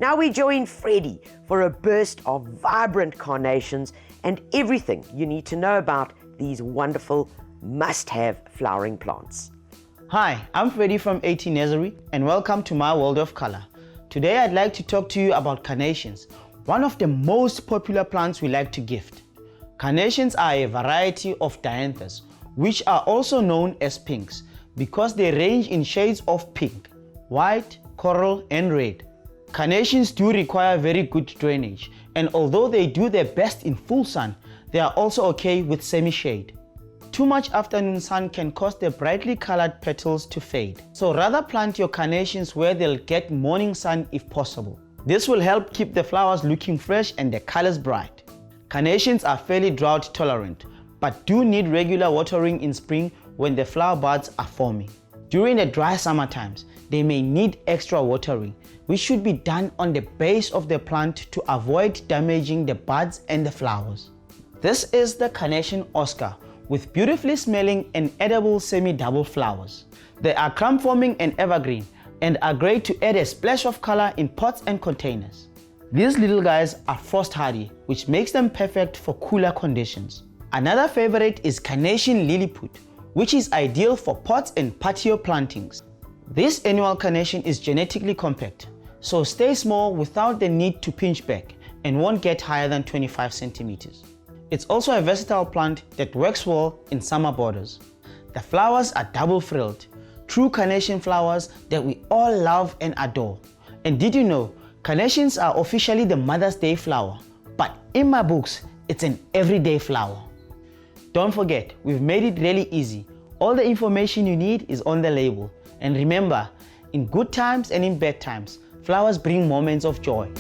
Now we join Freddie for a burst of vibrant carnations and everything you need to know about these wonderful must-have flowering plants. Hi, I'm Freddie from AT Nursery and welcome to my world of color. Today I'd like to talk to you about carnations, one of the most popular plants we like to gift. Carnations are a variety of dianthus, which are also known as pinks because they range in shades of pink, white, coral and red. Carnations do require very good drainage, and although they do their best in full sun, they are also okay with semi-shade. Too much afternoon sun can cause their brightly colored petals to fade. So rather plant your carnations where they'll get morning sun if possible. This will help keep the flowers looking fresh and their colors bright. Carnations are fairly drought tolerant, but do need regular watering in spring when the flower buds are forming. During the dry summer times, they may need extra watering, which should be done on the base of the plant to avoid damaging the buds and the flowers. This is the Carnation Oscar with beautifully smelling and edible semi-double flowers. They are clump-forming and evergreen and are great to add a splash of color in pots and containers. These little guys are frost hardy, which makes them perfect for cooler conditions. Another favorite is Carnation Lilliput, which is ideal for pots and patio plantings. This annual carnation is genetically compact, so stay small without the need to pinch back and won't get higher than 25 centimeters. It's also a versatile plant that works well in summer borders. The flowers are double frilled, true carnation flowers that we all love and adore. And did you know, carnations are officially the Mother's Day flower, but in my books, it's an everyday flower. Don't forget, we've made it really easy. All the information you need is on the label. And remember, in good times and in bad times, flowers bring moments of joy.